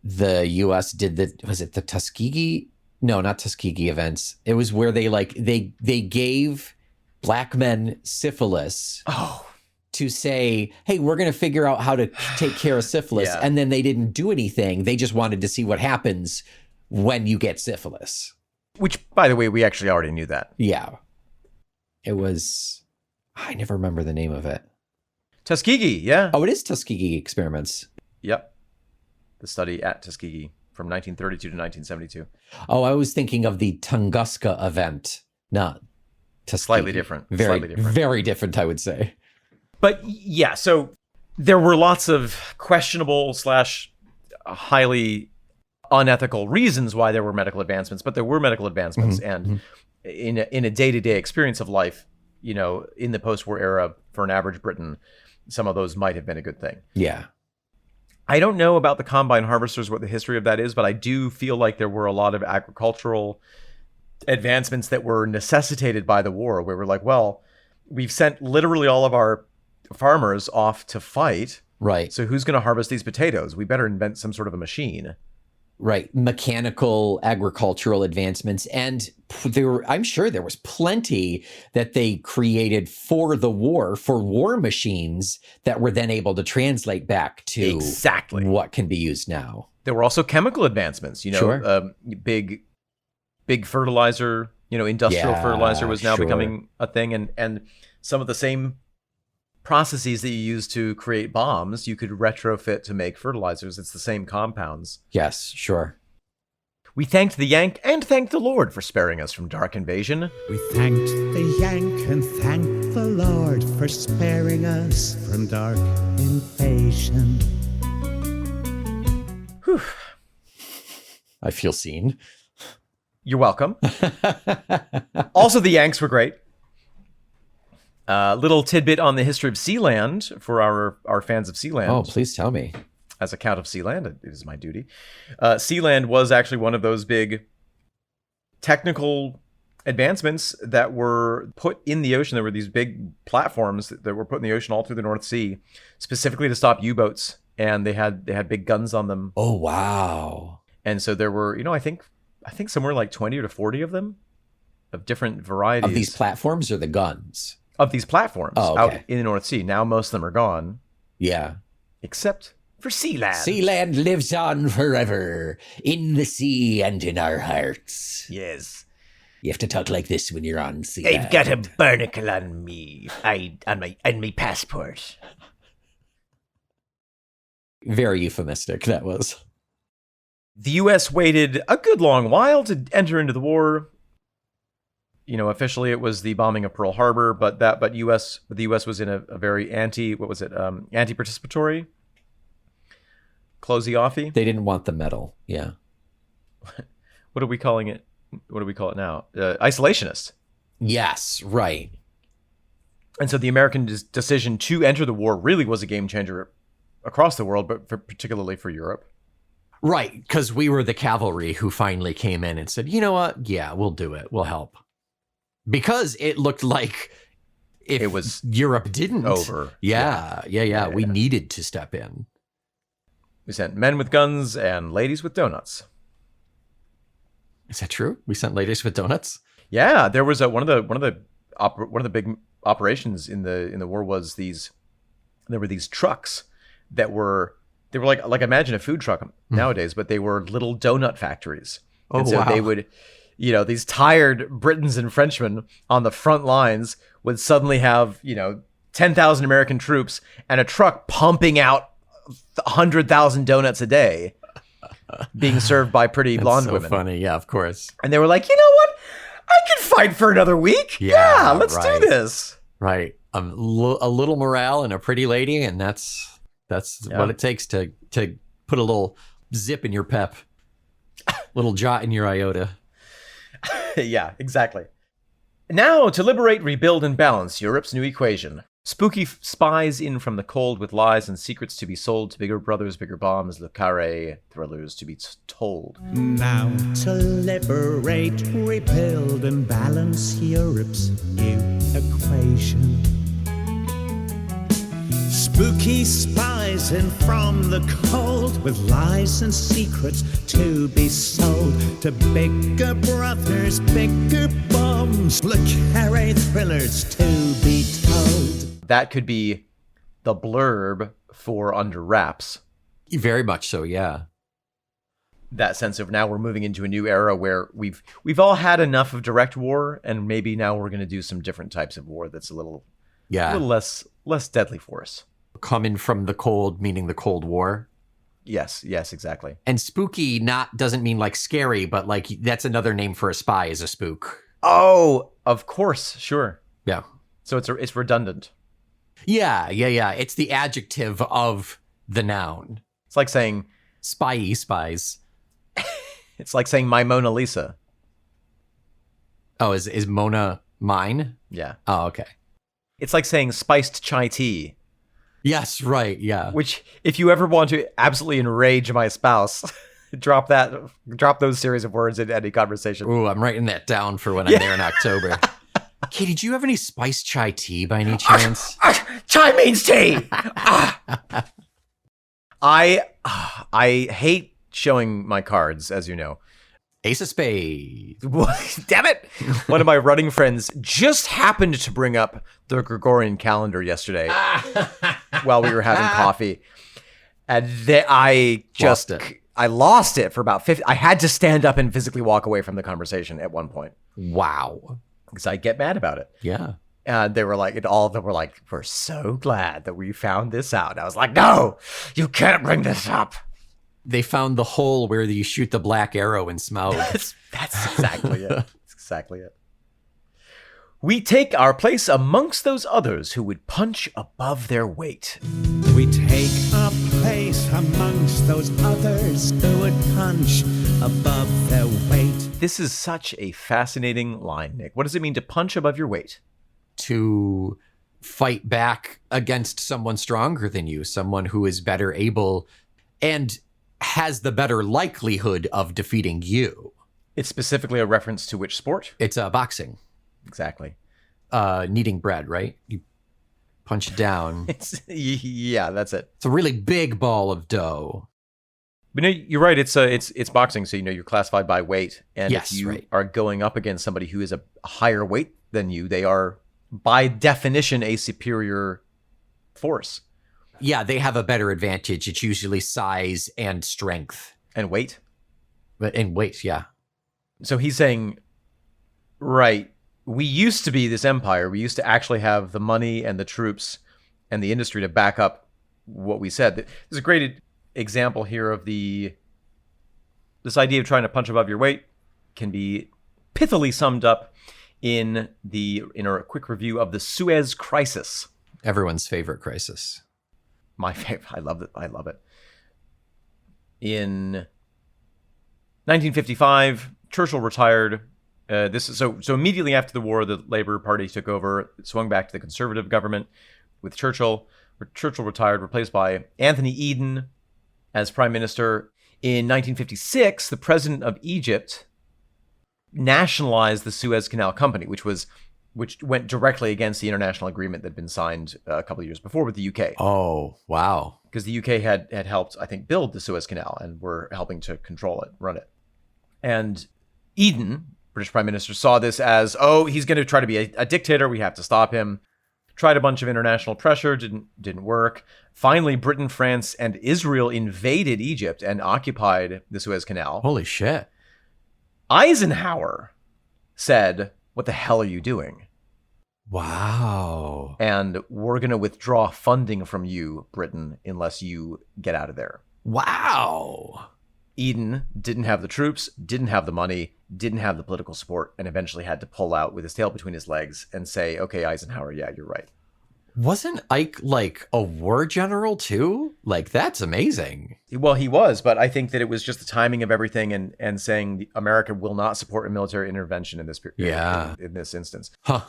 the U.S. did was it the Tuskegee? No, not Tuskegee events. It was where they gave black men syphilis to say, hey, we're going to figure out how to take care of syphilis. Yeah. And then they didn't do anything. They just wanted to see what happens when you get syphilis. Which, by the way, we actually already knew that. Yeah. It was, I never remember the name of it. Tuskegee, yeah. Oh, it is Tuskegee experiments. Yep. The study at Tuskegee from 1932 to 1972. Oh, I was thinking of the Tunguska event, not Tuskegee. Slightly different. Very different, I would say. But yeah, so there were lots of questionable / highly unethical reasons why there were medical advancements, but there were medical advancements. in a day-to-day experience of life, in the post-war era for an average Briton, some of those might have been a good thing. Yeah. I don't know about the combine harvesters, what the history of that is, but I do feel like there were a lot of agricultural advancements that were necessitated by the war, where we're like, well, we've sent literally all of our farmers off to fight. Right. So who's going to harvest these potatoes? We better invent some sort of a machine. Right. Mechanical agricultural advancements. And I'm sure there was plenty that they created for the war, for war machines that were then able to translate back to exactly what can be used now. There were also chemical advancements, Sure. Big fertilizer, industrial fertilizer was now sure. becoming a thing. And some of the same processes that you use to create bombs, you could retrofit to make fertilizers. It's the same compounds. Yes, sure. We thanked the Yank and thanked the Lord for sparing us from dark invasion. We thanked the Yank and thanked the Lord for sparing us from dark invasion. Whew. I feel seen. You're welcome. Also, the Yanks were great. Little tidbit on the history of Sealand for our fans of Sealand. Oh, please tell me. As a Count of Sealand, it is my duty. Sealand was actually one of those big technical advancements that were put in the ocean. There were these big platforms that were put in the ocean all through the North Sea, specifically to stop U-boats, and they had big guns on them. Oh, wow. And so there were, I think somewhere like 20 or to 40 of them, of different varieties. Of these platforms or the guns? Of these platforms okay. out in the North Sea. Now most of them are gone. Yeah. Except for Sealand. Sealand lives on forever, in the sea and in our hearts. Yes. You have to talk like this when you're on Sealand. I've got a barnacle on me. On my passport. Very euphemistic, that was. The U.S. waited a good long while to enter into the war. Officially it was the bombing of Pearl Harbor, but the U.S. was in a very anti-participatory, closey-offy. They didn't want the medal, yeah. What are we calling it? What do we call it now? Isolationist. Yes, right. And so the American decision to enter the war really was a game changer across the world, but particularly for Europe. Right, because we were the cavalry who finally came in and said, you know what? Yeah, we'll do it. We'll help. Because it looked like if it was Europe didn't. Over. Yeah. We needed to step in. We sent men with guns and ladies with donuts. Is that true? We sent ladies with donuts? Yeah, there was one of the big operations in the war was there were these trucks that were like imagine a food truck nowadays, but they were little donut factories. Oh, and so wow. they would, these tired Britons and Frenchmen on the front lines would suddenly have, 10,000 American troops and a truck pumping out 100,000 donuts a day being served by pretty blonde women. Funny. Yeah, of course. And they were like, you know what? I can fight for another week. Yeah, let's do this. Right. A little morale and a pretty lady, and that's what it takes to put a little zip in your pep, little jot in your iota. Yeah, exactly. Now, to liberate, rebuild, and balance Europe's new equation. Spooky spies in from the cold with lies and secrets to be sold to bigger brothers, bigger bombs, le carré thrillers to be told. Now to liberate, rebuild, and balance Europe's new equation. Spooky spies in from the cold with lies and secrets to be sold to bigger brothers, bigger bombs, le carré thrillers to be told. That could be the blurb for Under Wraps. Very much so, yeah. That sense of now we're moving into a new era where we've all had enough of direct war, and maybe now we're going to do some different types of war that's a little less deadly for us. Coming from the cold, meaning the Cold War. Yes, exactly. And spooky doesn't mean like scary, but like that's another name for a spy is a spook. Oh, of course, sure. Yeah. So it's redundant. Yeah. It's the adjective of the noun. It's like saying spy-y spies. It's like saying my Mona Lisa. Oh, is Mona mine? Yeah. Oh, okay. It's like saying spiced chai tea, Yes, right. Yeah. which if you ever want to absolutely enrage my spouse, drop those series of words in any conversation. Ooh, I'm writing that down for when I'm there in October. Katie, did you have any spiced chai tea by any chance? Chai means tea. I hate showing my cards, as you know. Ace of Spades. Damn it! One of my running friends just happened to bring up the Gregorian calendar yesterday while we were having coffee, and I lost it for about 50. I had to stand up and physically walk away from the conversation at one point Wow. because I get mad about it. Yeah. And they were like, and all of them were like, "We're so glad that we found this out." And I was like, "No, you can't bring this up." They found the hole where you shoot the black arrow in Smaug. That's exactly it. That's exactly it. We take our place amongst those others who would punch above their weight. We take our place amongst those others who would punch above their weight. This is such a fascinating line, Nick. What does it mean to punch above your weight? To fight back against someone stronger than you, someone who is better able and has the better likelihood of defeating you. It's specifically a reference to which sport? It's boxing. Exactly. Kneading bread, right? You punch it down. Yeah, that's it. It's a really big ball of dough. But no, you're right. It's boxing, so you're classified by weight, and Yes, if you right. are going up against somebody who is a higher weight than you, they are by definition a superior force. Yeah, they have a better advantage. It's usually size and strength. And weight. And weight, yeah. So he's saying, right, we used to be this empire. We used to actually have the money and the troops and the industry to back up what we said. There's a great example here of this idea of trying to punch above your weight can be pithily summed up in a quick review of the Suez Crisis. Everyone's favorite crisis. My favorite. I love it. I love it. In 1955, Churchill retired. This is so immediately after the war, the Labour Party took over. It swung back to the Conservative government with Churchill. Churchill retired, replaced by Anthony Eden as prime minister. In 1956, the president of Egypt nationalized the Suez Canal Company, which went directly against the international agreement that had been signed a couple of years before with the UK. Oh, wow. Because the UK had helped, I think, build the Suez Canal and were helping to control it, run it. And Eden, British Prime Minister, saw this as, he's going to try to be a dictator. We have to stop him. Tried a bunch of international pressure, didn't work. Finally, Britain, France, and Israel invaded Egypt and occupied the Suez Canal. Holy shit. Eisenhower said, "What the hell are you doing? Wow. And we're going to withdraw funding from you, Britain, unless you get out of there." Wow. Eden didn't have the troops, didn't have the money, didn't have the political support, and eventually had to pull out with his tail between his legs and say, "Okay, Eisenhower, yeah, you're right." Wasn't Ike like a war general too? Like, that's amazing. Well, he was, but I think that it was just the timing of everything and saying America will not support a military intervention in this period. Yeah. In this instance. Huh.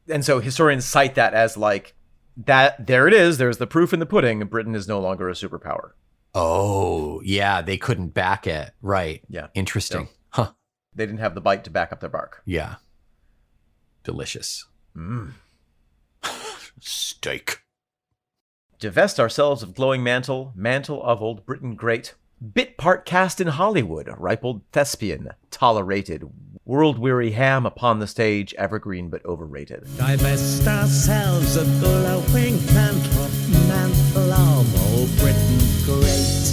And so historians cite that as like, that there it is. There's the proof in the pudding. Britain is no longer a superpower. Oh, yeah. They couldn't back it. Right. Yeah. Interesting. No. Huh. They didn't have the bite to back up their bark. Yeah. Delicious. Steak. Divest ourselves of glowing mantle of old Britain great. Bit part cast in Hollywood, ripe old thespian, tolerated. World-weary ham upon the stage, evergreen but overrated. Divest ourselves of glowing mantle of old Britain great.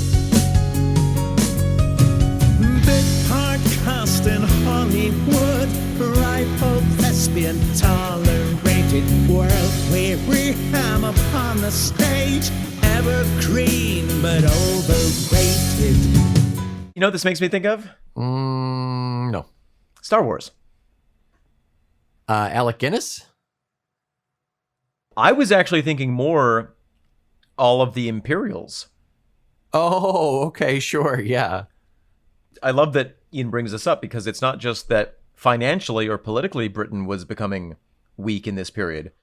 Bit part cast in Hollywood, ripe old thespian, tolerated. World-weary ham upon the stage, evergreen but overrated. You know what this makes me think of? No. Star Wars. Alec Guinness? I was actually thinking more all of the Imperials. Oh, okay, sure, yeah. I love that Ian brings this up because it's not just that financially or politically, Britain was becoming weak in this period.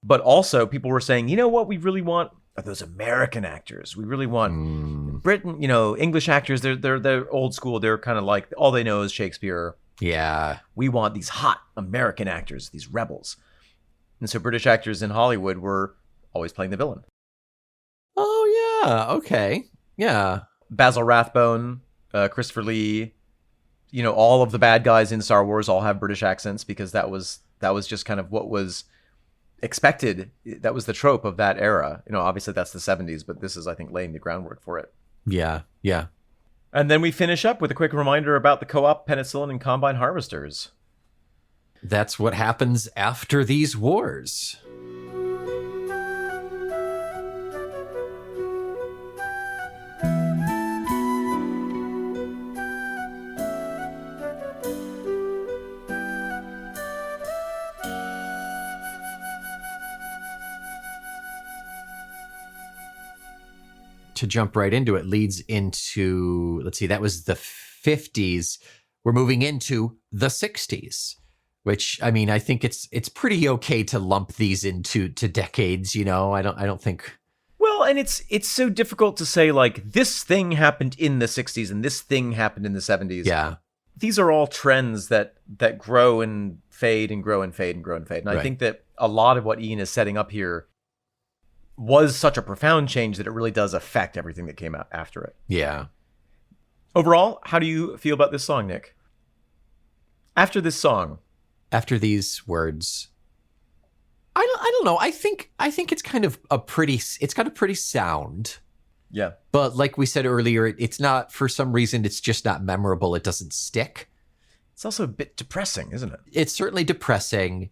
But also, people were saying, you know what we really want are those American actors. We really want Britain, English actors, they're old school. They're kind of like, all they know is Shakespeare. Yeah. We want these hot American actors, these rebels. And so British actors in Hollywood were always playing the villain. Oh, yeah. Okay. Yeah. Basil Rathbone, Christopher Lee, all of the bad guys in Star Wars all have British accents because that was just kind of what was expected. That was the trope of that era. Obviously that's the 70s, but this is, I think, laying the groundwork for it. Yeah. Yeah. And then we finish up with a quick reminder about the co-op penicillin and combine harvesters. That's what happens after these wars. To jump right into it leads into, let's see, that was the 50s. We're moving into the 60s, which, I mean, I think it's pretty okay to lump these into decades, I don't think. Well, and it's so difficult to say, like, this thing happened in the 60s and this thing happened in the 70s. Yeah. These are all trends that grow and fade and grow and fade and grow and fade. And Right. I think that a lot of what Ian is setting up here was such a profound change that it really does affect everything that came out after it. Yeah. Overall, how do you feel about this song, Nick? After this song, After these words, I don't know. I think it's kind of it's got a pretty sound. yeah. But like we said earlier, it's not, for some reason, it's just not memorable. It doesn't stick. It's also a bit depressing, isn't it? It's certainly depressing,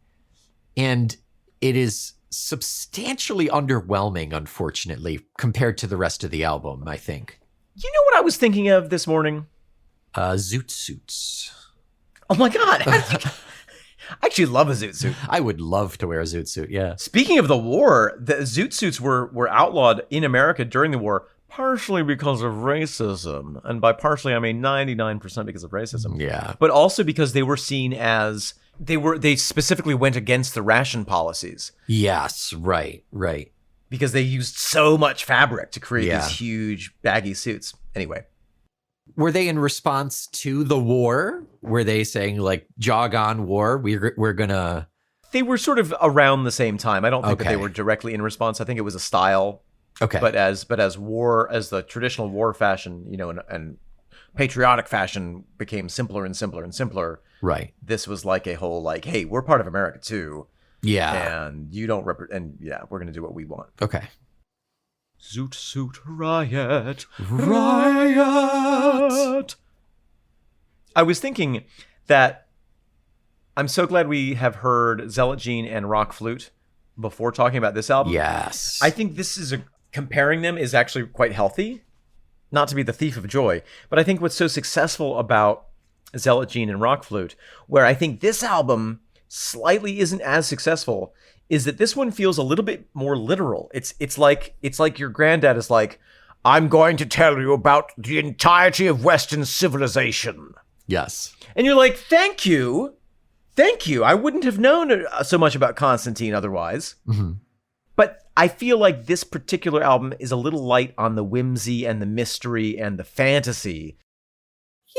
and it is substantially underwhelming, unfortunately, compared to the rest of the album, I think. You know what I was thinking of this morning? Zoot suits. Oh my God. I actually love a zoot suit. I would love to wear a zoot suit, yeah. Speaking of the war, the zoot suits were outlawed in America during the war, partially because of racism. And by partially, I mean 99% because of racism. Yeah. But also because they were seen as, they specifically went against the ration policies. Yes, right. Because they used so much fabric to create Yeah. these huge baggy suits. Anyway. Were they in response to the war? Were they saying, like, jog on war? We're gonna... They were sort of around the same time. I don't think that they Okay. were directly in response. I think it was a style. Okay. But as the traditional war fashion, and patriotic fashion became simpler and simpler and simpler, Right. this was like a whole, like, hey, we're part of America too, Yeah. and you don't and yeah, we're gonna do what we want. Okay. Zoot suit riot, riot. I was thinking that I'm so glad we have heard Zealot Gene and Rock Flute before talking about this album. Yes. I think this is comparing them is actually quite healthy. Not to be the thief of joy, but I think what's so successful about Zealot Gene and Rock Flute, where I think this album slightly isn't as successful, is that this one feels a little bit more literal. It's like your granddad is like, I'm going to tell you about the entirety of Western civilization. Yes. And you're like, thank you. I wouldn't have known so much about Constantine otherwise. Mm-hmm. But I feel like this particular album is a little light on the whimsy and the mystery and the fantasy.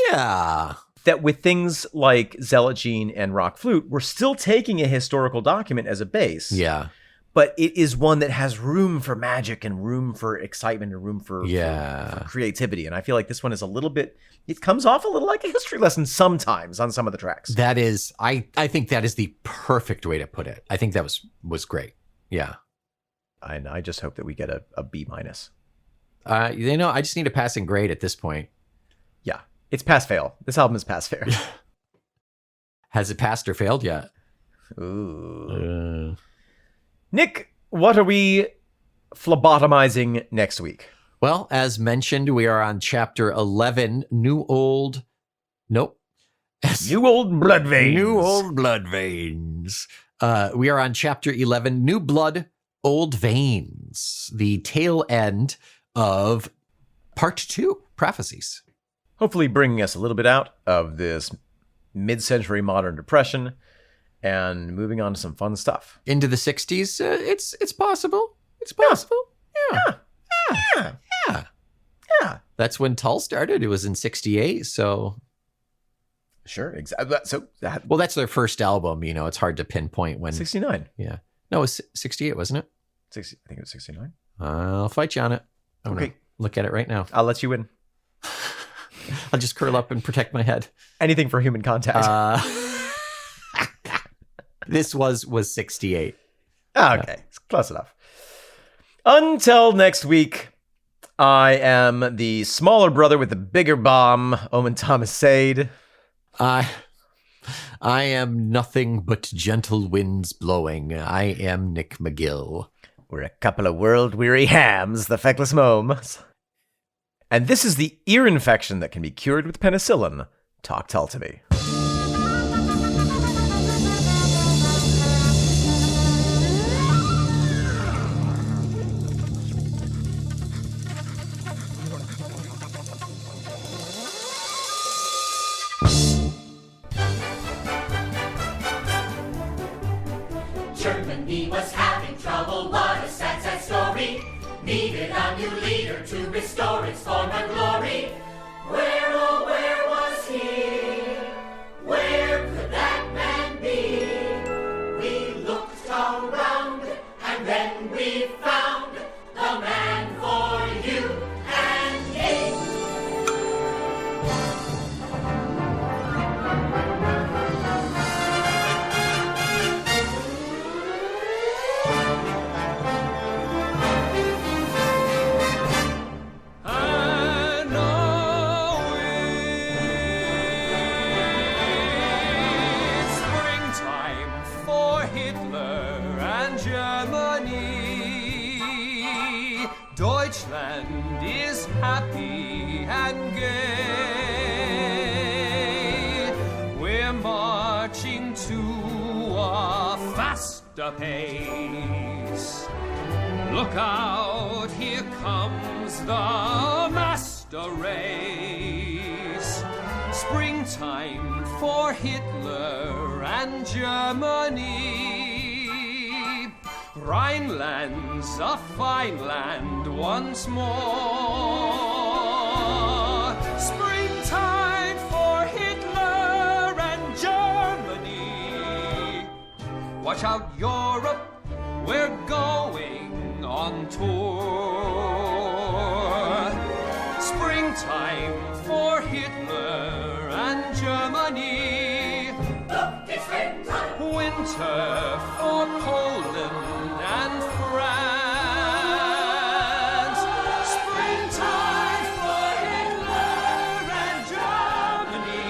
Yeah. That with things like Zealot Gene and Rock Flute, we're still taking a historical document as a base. Yeah. But it is one that has room for magic and room for excitement and room for creativity. And I feel like this one is a little bit, it comes off a little like a history lesson sometimes on some of the tracks. That is, I think that is the perfect way to put it. I think that was great. Yeah. And I just hope that we get a B minus. I just need a passing grade at this point. Yeah. It's pass fail. This album is pass fail. Has it passed or failed yet? Ooh. Nick, what are we phlebotomizing next week? Well, as mentioned, we are on chapter 11, New Old Blood Veins. New Old Blood Veins. We are on chapter 11, New Blood, Old Veins, the tail end of part 2, Prophecies. Hopefully bringing us a little bit out of this mid-century modern depression, and moving on to some fun stuff. Into the 60s, it's possible. It's possible. Yeah. That's when Tull started. It was in 68, so... Sure, exactly. So that Well, that's their first album, it's hard to pinpoint when... 69. Yeah. No, it was 68, wasn't it? 60, I think it was 69. I'll fight you on it. I'm Okay. gonna look at it right now. I'll let you win. I'll just curl up and protect my head. Anything for human contact. This was 68. Okay, it's close enough. Until next week, I am the smaller brother with the bigger bomb, Omen Thomas Sade. I am nothing but gentle winds blowing. I am Nick McGill. We're a couple of world-weary hams, the feckless momes. And this is the ear infection that can be cured with penicillin. Talk Tull to me. Germany was having trouble, what a sad, sad story. Needed a new leader to restore its former glory. Where, oh, where was he? Where could that man be? We looked around, and then we found the man for you and me. Deutschland is happy and gay. We're marching to a faster pace. Look out, here comes the master race. Springtime for Hitler and Germany. Rhineland's a fine land once more. Springtime for Hitler and Germany. Watch out, Europe, we're going on tour. Springtime for Hitler and Germany. Look, it's springtime. Winter for Poland and France. Springtime for Hitler and Germany.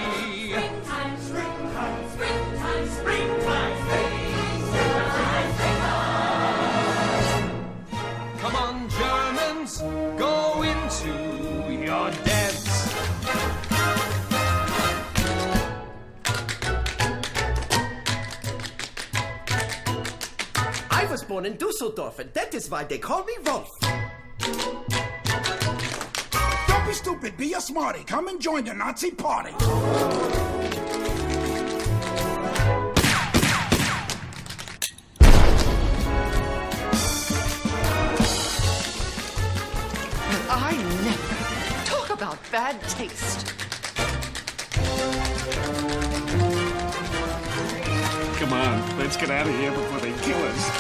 Springtime, springtime, springtime, springtime, springtime, springtime. Come on, Germans, go into your dance. I was born in Dusseldorf, and that is why they call me Rolf. Don't be stupid, be a smarty. Come and join the Nazi party. I never. Talk about bad taste. Come on, let's get out of here before they kill us.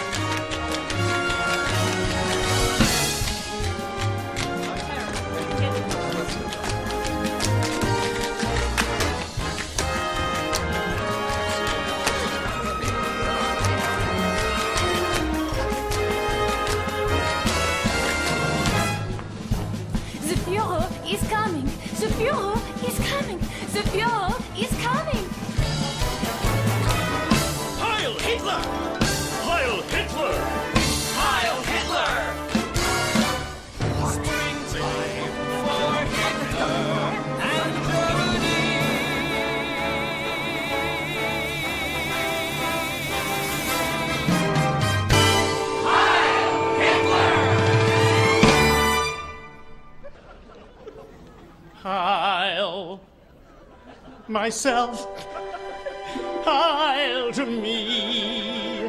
The Führer is coming. The Führer is coming. The Führer is coming. Heil Hitler! Heil Hitler! Heil Hitler! Springtime for Hitler and Germany. Heil Hitler! Heil myself. Heil to me.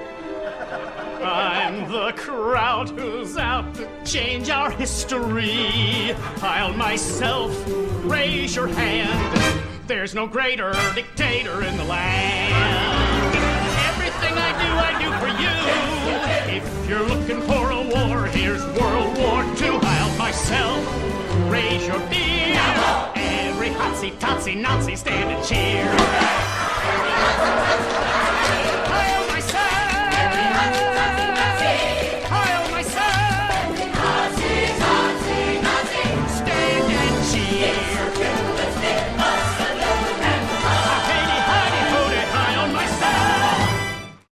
I'm the crowd who's out to change our history. I'll myself raise your hand. There's no greater dictator in the land. Everything I do for you. If you're looking for a war, here's World War II. I'll myself raise your beer. Every hotsy, totsy, Nazi stand and cheer.